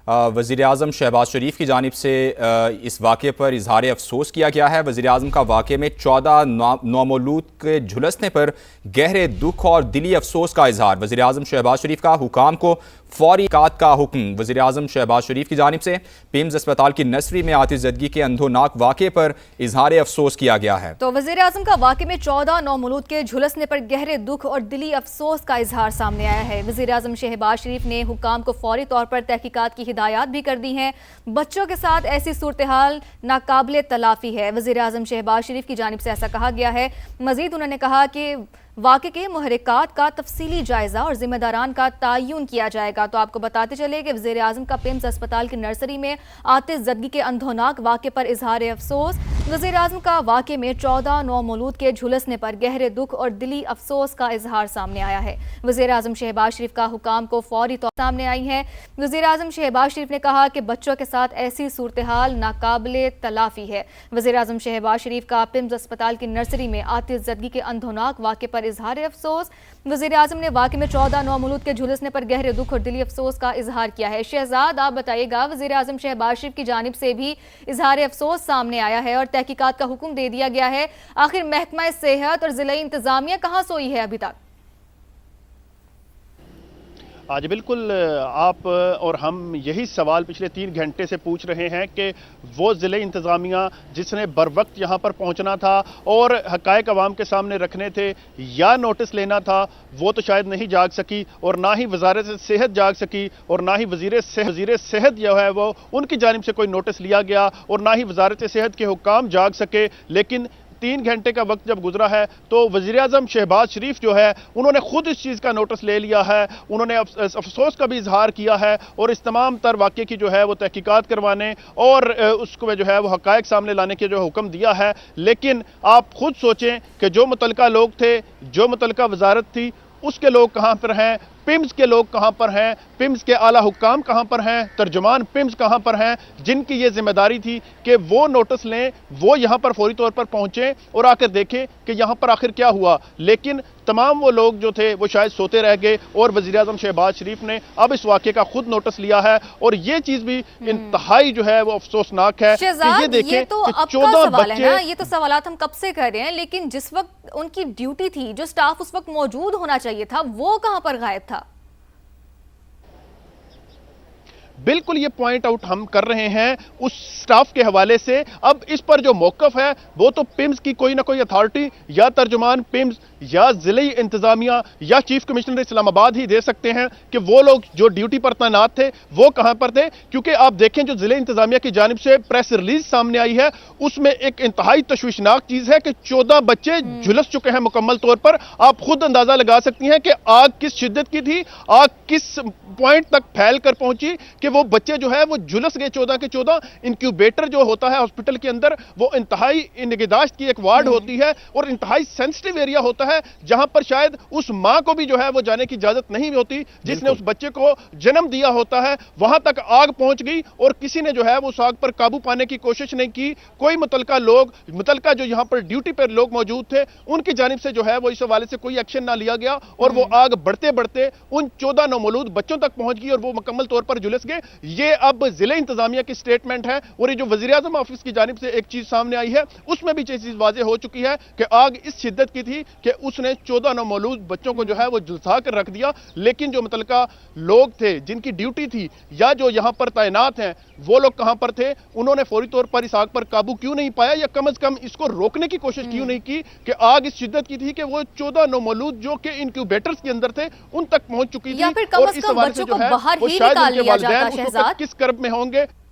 وزیراعظم شہباز شریف کی جانب سے اس واقعے پر اظہار افسوس کیا گیا ہے۔ وزیراعظم کا واقعے میں 14 نومولود کے جھلسنے پر گہرے دکھ اور دلی افسوس کا اظہار۔ وزیراعظم شہباز شریف کا حکام کو فوری احاطہ کا حکم۔ وزیراعظم شہباز شریف کی جانب سے پیمز اسپتال کی نرسری میں آتش زدگی کے اندھوناک واقعے پر اظہار افسوس کیا گیا ہے۔ تو وزیراعظم کا واقعے میں 14 نومولود کے جھلسنے پر گہرے دکھ اور دلی افسوس کا اظہار سامنے آیا ہے۔ وزیراعظم شہباز شریف نے حکام کو فوری طور پر تحقیقات کی ہدایات بھی کر دی ہیں۔ بچوں کے ساتھ ایسی صورتحال ناقابل تلافی ہے۔ وزیراعظم شہباز شریف کی جانب سے ایسا کہا گیا ہے۔ مزید انہوں نے کہا کہ واقعے کے محرکات کا تفصیلی جائزہ اور ذمہ داران کا تعین کیا جائے گا۔ تو آپ کو بتاتے چلے کہ وزیراعظم کا پیمز اسپتال کی نرسری میں آتش زدگی کے اندھوناک واقعے پر اظہار افسوس۔ وزیراعظم کا واقعے میں 14 نومولود کے جھلسنے پر گہرے دکھ اور دلی افسوس کا اظہار سامنے آیا ہے۔ وزیراعظم شہباز شریف کا حکام کو فوری طور پر سامنے آئی ہے۔ وزیراعظم شہباز شریف نے کہا کہ بچوں کے ساتھ ایسی صورتحال ناقابل تلافی ہے۔ وزیراعظم شہباز شریف کا پیمز اسپتال کی نرسری میں آتش زدگی کے اندھوناک واقعے پر اظہار افسوس۔ وزیراعظم نے واقعے میں 14 نومولود کے جھلسنے پر گہرے دکھ اور دلی افسوس کا اظہار کیا ہے۔ شہزاد آپ بتائیے گا، وزیراعظم شہباز شریف کی جانب سے بھی اظہار افسوس سامنے آیا ہے اور تحقیقات کا حکم دے دیا گیا ہے۔ آخر محکمہ صحت اور ضلعی انتظامیہ کہاں سوئی ہے ابھی تک؟ آج بالکل آپ اور ہم یہی سوال پچھلے 3 گھنٹے سے پوچھ رہے ہیں کہ وہ ضلعی انتظامیہ جس نے بر وقت یہاں پر پہنچنا تھا اور حقائق عوام کے سامنے رکھنے تھے یا نوٹس لینا تھا، وہ تو شاید نہیں جاگ سکی، اور نہ ہی وزارت صحت جاگ سکی، اور نہ ہی وزیر صحت جو ہے وہ ان کی جانب سے کوئی نوٹس لیا گیا، اور نہ ہی وزارت صحت کے حکام جاگ سکے۔ لیکن 3 گھنٹے کا وقت جب گزرا ہے تو وزیراعظم شہباز شریف جو ہے انہوں نے خود اس چیز کا نوٹس لے لیا ہے، انہوں نے افسوس کا بھی اظہار کیا ہے، اور اس تمام تر واقعے کی جو ہے وہ تحقیقات کروانے اور اس کو جو ہے وہ حقائق سامنے لانے کے جو حکم دیا ہے۔ لیکن آپ خود سوچیں کہ جو متعلقہ لوگ تھے، جو متعلقہ وزارت تھی، اس کے لوگ کہاں پر ہیں، پیمز کے لوگ کہاں پر ہیں، پیمز کے اعلیٰ حکام کہاں پر ہیں، ترجمان پیمز کہاں پر ہیں، جن کی یہ ذمہ داری تھی کہ وہ نوٹس لیں، وہ یہاں پر فوری طور پر پہنچیں اور آ کر دیکھیں کہ یہاں پر آخر کیا ہوا۔ لیکن تمام وہ لوگ جو تھے وہ شاید سوتے رہ گئے، اور وزیراعظم شہباز شریف نے اب اس واقعے کا خود نوٹس لیا ہے، اور یہ چیز بھی انتہائی جو ہے وہ افسوسناک ہے کہ یہ دیکھیں کہ 14 بچے، یہ تو سوالات ہم کب سے کر رہے ہیں، لیکن جس وقت ان کی ڈیوٹی تھی، جو سٹاف اس وقت موجود ہونا چاہیے تھا، وہ کہاں پر غائب تھا؟ بالکل یہ پوائنٹ آؤٹ ہم کر رہے ہیں اس سٹاف کے حوالے سے۔ اب اس پر جو موقف ہے وہ تو پیمز کی کوئی نہ کوئی اتھارٹی یا ترجمان پیمز یا ضلعی انتظامیہ یا چیف کمشنر اسلام آباد ہی دے سکتے ہیں کہ وہ لوگ جو ڈیوٹی پر تعینات تھے وہ کہاں پر تھے، کیونکہ آپ دیکھیں جو ضلعی انتظامیہ کی جانب سے پریس ریلیز سامنے آئی ہے اس میں ایک انتہائی تشویشناک چیز ہے کہ 14 بچے جھلس چکے ہیں مکمل طور پر۔ آپ خود اندازہ لگا سکتی ہیں کہ آگ کس شدت کی تھی، آگ کس پوائنٹ تک پھیل کر پہنچی کہ وہ بچے جو ہے وہ جھلس گئے 14 کے 14۔ انکیوبیٹر جو ہوتا ہے ہاسپٹل کے اندر وہ انتہائی نگہداشت کی ایک وارڈ ہوتی ہے اور انتہائی سینسٹیو ایریا ہوتا ہے، جہاں پر شاید اس ماں کو بھی جو ہے وہ جانے کی اجازت نہیں ہوتی جس نے اس بچے کو جنم دیا ہوتا ہے۔ وہاں تک آگ پہنچ گئی اور کسی نے جو ہے وہ اس آگ پر قابو پانے کی کوشش نہیں کی۔ کوئی متعلقہ جو یہاں پر ڈیوٹی پر لوگ موجود تھے ان کی جانب سے جو ہے وہ اس حوالے سے کوئی ایکشن نہ لیا گیا، اور وہ آگ بڑھتے بڑھتے ان 14 نومولود بچوں تک پہنچ گئی اور وہ مکمل طور پر جھلس گئے۔ یہ اب ضلع انتظامیہ کی سٹیٹمنٹ ہے، اور یہ جو وزیراعظم آفس کی جانب سے ایک چیز سامنے آئی ہے اس میں بھی چیز واضح ہو چکی ہے کہ آگ اس شدت کی تھی کہ اس نے 14 نومولود بچوں کو جو ہے وہ جھلسا کر رکھ دیا۔ لیکن جو متعلقہ لوگ تھے جن کی ڈیوٹی تھی یا جو یہاں پر تعینات ہیں وہ لوگ کہاں پر تھے، انہوں نے فوری طور پر اس آگ پر قابو کیوں نہیں پایا، یا کم از کم اس کو روکنے کی کوشش کیوں نہیں کی کہ آگ اس شدت کی تھی کہ وہ 14 نومولود جو کہ انکیوبیٹرز کے اندر تھے ان تک پہنچ چکی تھی، یا پھر کم از کم بچوں کو باہر ہی نکال لیا جاتا شہزاد۔ کس کرب میں ہوں گے۔